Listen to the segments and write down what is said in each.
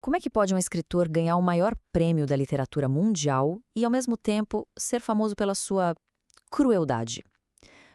Como é que pode um escritor ganhar o maior prêmio da literatura mundial e, ao mesmo tempo, ser famoso pela sua crueldade?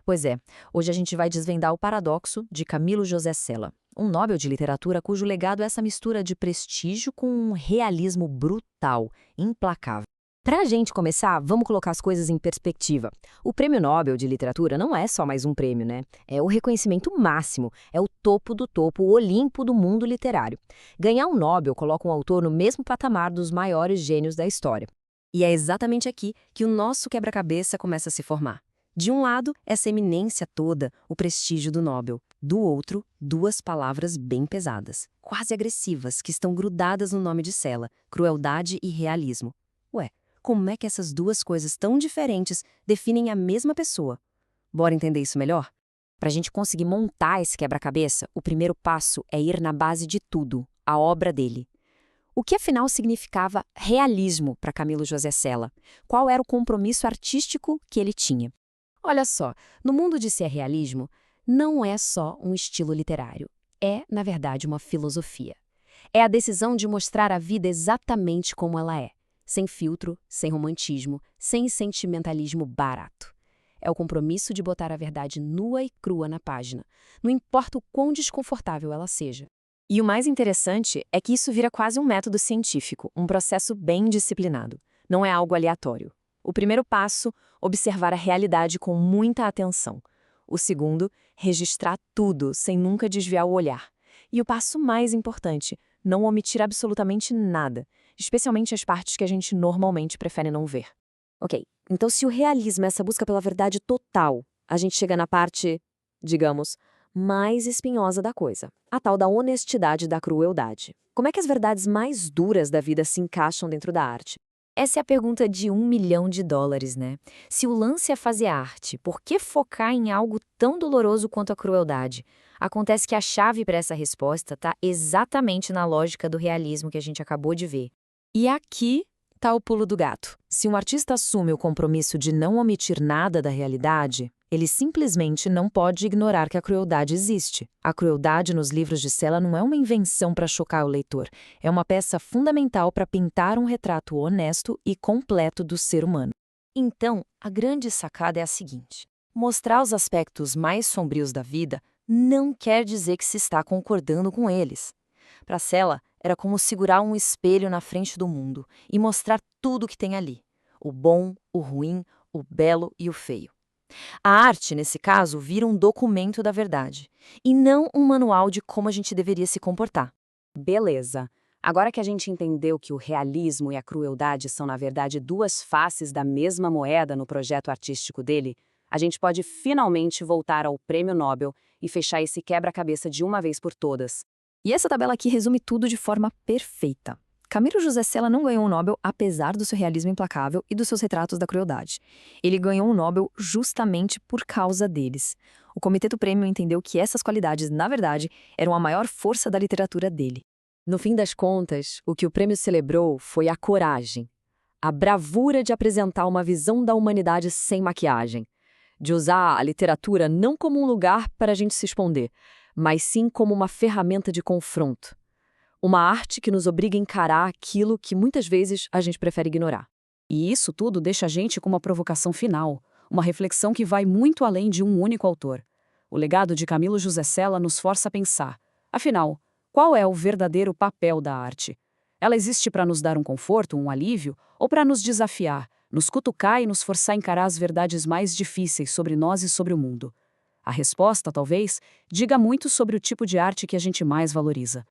Pois é, hoje a gente vai desvendar o paradoxo de Camilo José Cela, um Nobel de literatura cujo legado é essa mistura de prestígio com um realismo brutal, implacável. Para a gente começar, vamos colocar as coisas em perspectiva. O Prêmio Nobel de Literatura não é só mais um prêmio, né? É o reconhecimento máximo, é o topo do topo, o Olimpo do mundo literário. Ganhar um Nobel coloca um autor no mesmo patamar dos maiores gênios da história. E é exatamente aqui que o nosso quebra-cabeça começa a se formar. De um lado, essa eminência toda, o prestígio do Nobel. Do outro, duas palavras bem pesadas, quase agressivas, que estão grudadas no nome de Cela: crueldade e realismo. Ué, como é que essas duas coisas tão diferentes definem a mesma pessoa? Bora entender isso melhor? Para a gente conseguir montar esse quebra-cabeça, o primeiro passo é ir na base de tudo, a obra dele. O que afinal significava realismo para Camilo José Cela? Qual era o compromisso artístico que ele tinha? Olha só, no mundo de ser realismo, não é só um estilo literário. É, na verdade, uma filosofia. É a decisão de mostrar a vida exatamente como ela é. Sem filtro, sem romantismo, sem sentimentalismo barato. É o compromisso de botar a verdade nua e crua na página, não importa o quão desconfortável ela seja. E o mais interessante é que isso vira quase um método científico, um processo bem disciplinado. Não é algo aleatório. O primeiro passo, observar a realidade com muita atenção. O segundo, registrar tudo sem nunca desviar o olhar. E o passo mais importante, não omitir absolutamente nada, especialmente as partes que a gente normalmente prefere não ver. Ok, então se o realismo é essa busca pela verdade total, a gente chega na parte, digamos, mais espinhosa da coisa, a tal da honestidade da crueldade. Como é que as verdades mais duras da vida se encaixam dentro da arte? Essa é a pergunta de US$ 1 milhão, né? Se o lance é fazer arte, por que focar em algo tão doloroso quanto a crueldade? Acontece que a chave para essa resposta está exatamente na lógica do realismo que a gente acabou de ver. E aqui está o pulo do gato. Se um artista assume o compromisso de não omitir nada da realidade, ele simplesmente não pode ignorar que a crueldade existe. A crueldade nos livros de Cela não é uma invenção para chocar o leitor, é uma peça fundamental para pintar um retrato honesto e completo do ser humano. Então, a grande sacada é a seguinte: mostrar os aspectos mais sombrios da vida não quer dizer que se está concordando com eles. Para Cela, era como segurar um espelho na frente do mundo e mostrar tudo o que tem ali: o bom, o ruim, o belo e o feio. A arte, nesse caso, vira um documento da verdade, e não um manual de como a gente deveria se comportar. Beleza. Agora que a gente entendeu que o realismo e a crueldade são, na verdade, duas faces da mesma moeda no projeto artístico dele, a gente pode finalmente voltar ao Prêmio Nobel e fechar esse quebra-cabeça de uma vez por todas. E essa tabela aqui resume tudo de forma perfeita. Camilo José Cela não ganhou o Nobel apesar do seu realismo implacável e dos seus retratos da crueldade. Ele ganhou o Nobel justamente por causa deles. O comitê do prêmio entendeu que essas qualidades, na verdade, eram a maior força da literatura dele. No fim das contas, o que o prêmio celebrou foi a coragem, a bravura de apresentar uma visão da humanidade sem maquiagem, de usar a literatura não como um lugar para a gente se esconder, mas sim como uma ferramenta de confronto. Uma arte que nos obriga a encarar aquilo que muitas vezes a gente prefere ignorar. E isso tudo deixa a gente com uma provocação final, uma reflexão que vai muito além de um único autor. O legado de Camilo José Cela nos força a pensar, afinal, qual é o verdadeiro papel da arte? Ela existe para nos dar um conforto, um alívio, ou para nos desafiar, nos cutucar e nos forçar a encarar as verdades mais difíceis sobre nós e sobre o mundo? A resposta, talvez, diga muito sobre o tipo de arte que a gente mais valoriza.